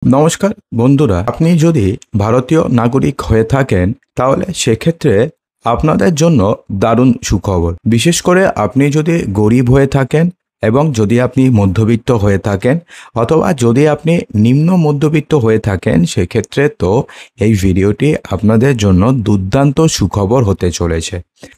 নমস্কার বন্ধুরা, আপনি যদি ভারতীয় নাগরিক হয়ে থাকেন তাহলে সেক্ষেত্রে আপনাদের জন্য দারুণ সুখবর। বিশেষ করে আপনি যদি গরিব হয়ে থাকেন এবং যদি আপনি মধ্যবিত্ত হয়ে থাকেন অথবা যদি আপনি নিম্ন মধ্যবিত্ত হয়ে থাকেন, সেক্ষেত্রে তো এই ভিডিওটি আপনাদের জন্য দুর্দান্ত সুখবর হতে চলেছে।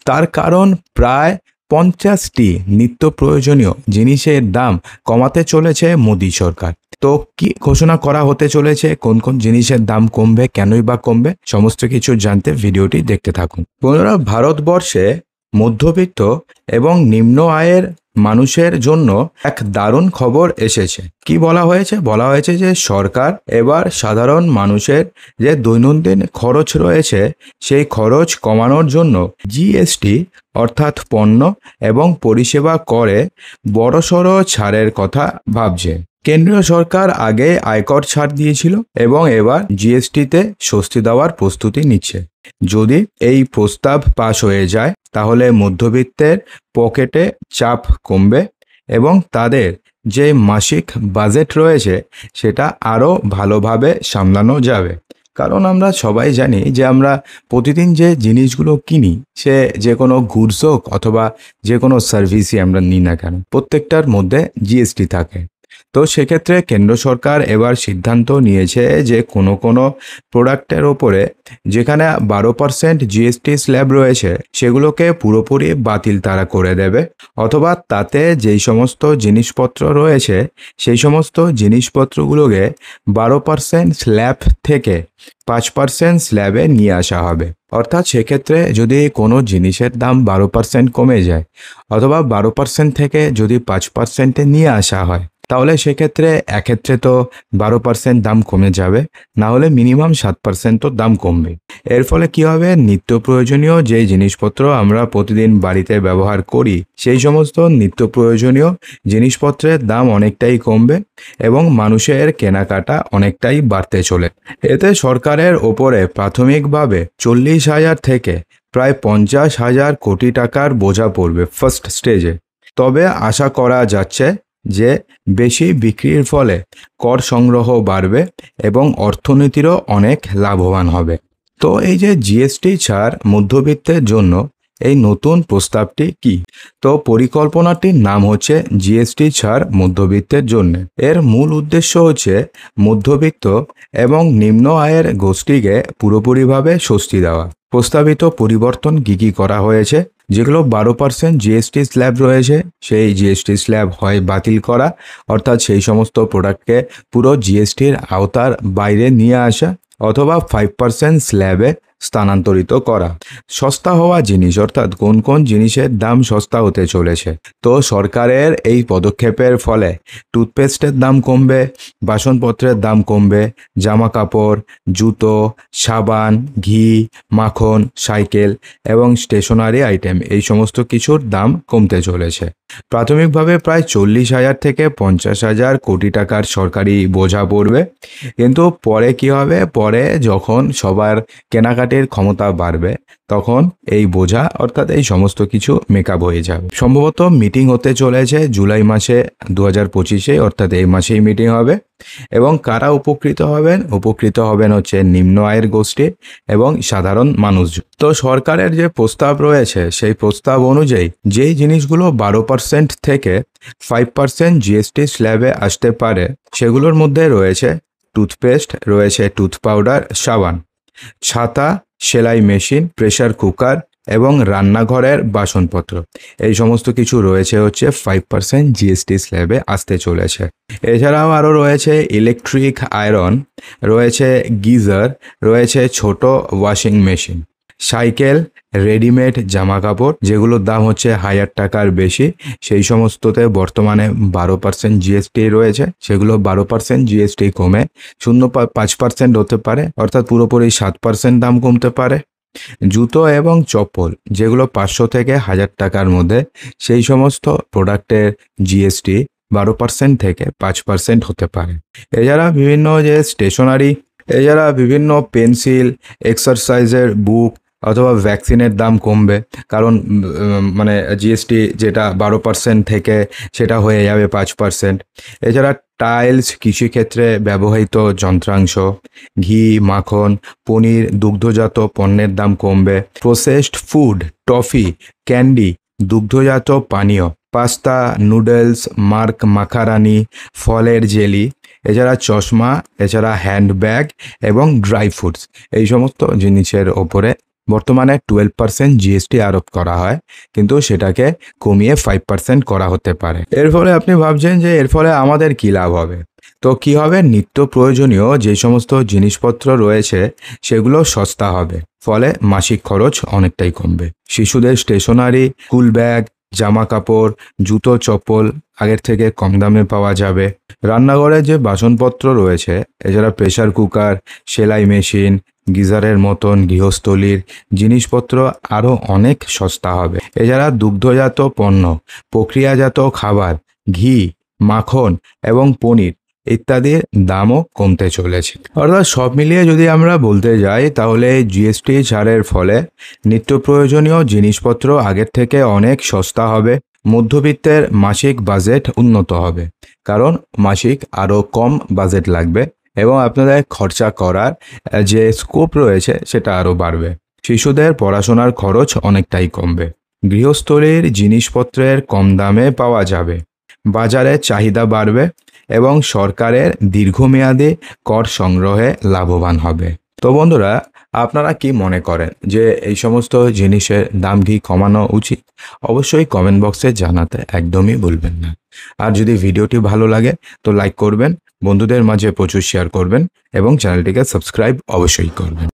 তার কারণ প্রায় 50টি নিত্য প্রয়োজনীয় জিনিসের দাম কমাতে চলেছে মোদী সরকার। তো কি ঘোষণা করা হতে চলেছে, কোন কোন জিনিসের দাম কমবে, কেনই বা কমবে, সমস্ত কিছু জানতে ভিডিওটি দেখতে থাকুন। বন্ধুরা, ভারতবর্ষে মধ্যবিত্ত এবং নিম্ন আয়ের মানুষের জন্য এক দারুণ খবর এসেছে। কি বলা হয়েছে যে সরকার এবার সাধারণ মানুষের যে দৈনন্দিন খরচ রয়েছে সেই খরচ কমানোর জন্য জিএসটি অর্থাৎ পণ্য এবং পরিষেবা করে বড়সড় ছাড়ের কথা ভাবছে। কেন্দ্রীয় সরকার আগে আয়কর ছাড় দিয়েছিল এবং এবার জিএসটিতে স্বস্তি দেওয়ার প্রস্তুতি নিচ্ছে। যদি এই প্রস্তাব পাশ হয়ে যায় তাহলে মধ্যবিত্তের পকেটে চাপ কমবে এবং তাদের যে মাসিক বাজেট রয়েছে সেটা আরও ভালোভাবে সামলানো যাবে। কারণ আমরা সবাই জানি যে আমরা প্রতিদিন যে জিনিসগুলো কিনি, সে যে কোনো গুডস হোক অথবা যে কোনো সার্ভিসই আমরা নিই না কেন, প্রত্যেকটার মধ্যে জিএসটি থাকে। তো সেক্ষেত্রে কেন্দ্র সরকার এবার সিদ্ধান্ত নিয়েছে যে কোনো কোনো প্রোডাক্টের ওপরে যেখানে 12% জিএসটি স্ল্যাব রয়েছে সেগুলোকে পুরোপুরি বাতিল তারা করে দেবে, অথবা তাতে যেই সমস্ত জিনিসপত্র রয়েছে সেই সমস্ত জিনিসপত্রগুলোকে 12% স্ল্যাব থেকে 5% স্ল্যাবে নিয়ে আসা হবে। অর্থাৎ সেক্ষেত্রে যদি কোনো জিনিসের দাম 12% কমে যায় অথবা 12% থেকে যদি 5%-এ নিয়ে আসা হয় তাহলে সেক্ষেত্রে এক্ষেত্রে তো 12% দাম কমে যাবে, না হলে মিনিমাম 7% তো দাম কমবে। এর ফলে কি হবে, নিত্য প্রয়োজনীয় যে জিনিসপত্র আমরা প্রতিদিন বাড়িতে ব্যবহার করি সেই সমস্ত নিত্য প্রয়োজনীয় জিনিসপত্রের দাম অনেকটাই কমবে এবং মানুষের কেনাকাটা অনেকটাই বাড়তে চলে। এতে সরকারের ওপরে প্রাথমিকভাবে 40,000 থেকে প্রায় 50,000 কোটি টাকার বোঝা পড়বে ফার্স্ট স্টেজে। তবে আশা করা যাচ্ছে যে বেশি বিক্রির ফলে কর সংগ্রহ বাড়বে এবং অর্থনীতিরও অনেক লাভবান হবে। তো এই যে জিএসটি ছাড় মধ্যবিত্তের জন্য এই নতুন প্রস্তাবটি কি? তো পরিকল্পনাটির নাম হচ্ছে জিএসটি ছাড় মধ্যবিত্তের জন্য। এর মূল উদ্দেশ্য হচ্ছে মধ্যবিত্ত এবং নিম্ন আয়ের গোষ্ঠীকে পুরোপুরিভাবে স্বস্তি দেওয়া। প্রস্তাবিত পরিবর্তন কি করা হয়েছে, যেগুলো 12% জিএসটি স্ল্যাব রয়েছে সেই জিএসটি স্ল্যাব হয় বাতিল করা, অর্থাৎ সেই সমস্ত প্রোডাক্টকে পুরো জিএসটির আওতার বাইরে নিয়ে আসা, অথবা 5% স্ল্যাবে স্থানান্তরিত করা। সস্তা হওয়া জিনিস অর্থাৎ কোন কোন জিনিসের দাম সস্তা হতে চলেছে। তো সরকারের এই পদক্ষেপের ফলে টুথপেস্টের দাম কমবে, বাসনপত্রের দাম কমবে, জামা কাপড়, জুতো, সাবান, ঘি, মাখন, সাইকেল এবং স্টেশনারি আইটেম এই সমস্ত কিছুর দাম কমতে চলেছে। প্রাথমিকভাবে প্রায় 40,000 থেকে 50,000 কোটি টাকার সরকারি বোঝা পড়বে, কিন্তু পরে কি হবে, পরে যখন সবার কেনাকাটির ক্ষমতা বাড়বে তখন এই বোঝা অর্থাৎ এই সমস্ত কিছু মেকআপ হয়ে যাবে। সম্ভবত মিটিং হতে চলেছে জুলাই মাসে 2025-এ, অর্থাৎ এই মাসেই মিটিং হবে। এবং কারা উপকৃত হবেন হচ্ছে নিম্ন আয়ের গোষ্ঠী এবং সাধারণ মানুষ। তো সরকারের যে প্রস্তাব রয়েছে সেই প্রস্তাব অনুযায়ী যেই জিনিসগুলো 12% থেকে 5% জিএসটি স্ল্যাবে আসতে পারে সেগুলোর মধ্যে রয়েছে টুথপেস্ট, রয়েছে টুথ পাউডার, সাবান, ছাতা, সেলাই মেশিন, প্রেসার কুকার এবং রান্নাঘরের বাসনপত্র। এই সমস্ত কিছু রয়েছে হচ্ছে 5% জিএসটি স্ল্যাবে আসতে চলেছে। এছাড়াও আরও রয়েছে ইলেকট্রিক আয়রন, রয়েছে গিজার, রয়েছে ছোট ওয়াশিং মেশিন, সাইকেল, রেডিমেড জামা কাপড় যেগুলোর দাম হচ্ছে 1,000 টাকার বেশি, সেই সমস্ততে বর্তমানে 12% জিএসটি রয়েছে, সেগুলো 12% জিএসটি কমে 0.5% হতে পারে, অর্থাৎ পুরোপুরি 7% দাম কমতে পারে। জুতো এবং চপ্পল যেগুলো 500 থেকে 1,000 টাকার মধ্যে, সেই সমস্ত প্রোডাক্টের জিএসটি 12% থেকে 5% হতে পারে। এছাড়া বিভিন্ন পেন্সিল, এক্সারসাইজের বুক, অথবা ভ্যাকসিনের দাম কমবে, কারণ মানে জিএসটি যেটা 12% থেকে সেটা হয়ে যাবে 5%। এছাড়া টাইলস, কৃষিক্ষেত্রে ব্যবহৃত যন্ত্রাংশ, ঘি, মাখন, পনির, দুগ্ধজাত পণ্যের দাম কমবে। প্রসেসড ফুড, টফি, ক্যান্ডি, দুগ্ধজাত পানীয়, পাস্তা, নুডলস, মার্ক মাখারানি, ফলের জেলি, এছাড়া চশমা, এছাড়া হ্যান্ডব্যাগ এবং ড্রাই ফ্রুটস, এই সমস্ত জিনিসের ওপরে বর্তমানে 12% জিএসটি আরোপ করা হয়, কিন্তু সেটাকে কমিয়ে 5% করা হতে পারে। এর ফলে আপনি ভাবছেন যে এর ফলে আমাদের কী লাভ হবে? তো কি হবে, নিত্য প্রয়োজনীয় যে সমস্ত জিনিসপত্র রয়েছে সেগুলো সস্তা হবে, ফলে মাসিক খরচ অনেকটাই কমবে। শিশুদের স্টেশনারি, স্কুল ব্যাগ, জামা কাপড়, জুতো, চপ্পল আগের থেকে কম দামে পাওয়া যাবে। রান্নাঘরে যে বাসনপত্র রয়েছে, এছাড়া প্রেসার কুকার, সেলাই মেশিন, গিজারের মতন গৃহস্থলীর জিনিসপত্র আরও অনেক সস্তা হবে। এছাড়া দুগ্ধজাত পণ্য, প্রক্রিয়াজাত খাবার, ঘি, মাখন এবং পনির ইত্যাদির দামও কমতে চলেছে। অর্থাৎ সব মিলিয়ে যদি আমরা বলতে যাই, তাহলে জিএসটি ছাড়ের ফলে নিত্য প্রয়োজনীয় জিনিসপত্র আগের থেকে অনেক সস্তা হবে। মধ্যবিত্তের মাসিক বাজেট উন্নত হবে, কারণ মাসিক আরও কম বাজেট লাগবে এবং আপনাদের খরচা করার যে স্কোপ রয়েছে সেটা আরও বাড়বে। শিশুদের পড়াশোনার খরচ অনেকটাই কমবে। গৃহস্থলীর জিনিসপত্রের কম দামে পাওয়া যাবে। বাজারে চাহিদা বাড়বে এবং সরকারের দীর্ঘমেয়াদী কর সংগ্রহে লাভবান হবে। তো বন্ধুরা, আপনারা কি মনে করেন যে এই সমস্ত জিনিসের দাম কি কমানো উচিত? অবশ্যই কমেন্ট বক্সে জানাতে একদমই ভুলবেন না। আর যদি ভিডিওটি ভালো লাগে তো লাইক করবেন, বন্ধুদের মাঝে প্রচুর শেয়ার করবেন এবং চ্যানেলটিকে সাবস্ক্রাইব অবশ্যই করবেন।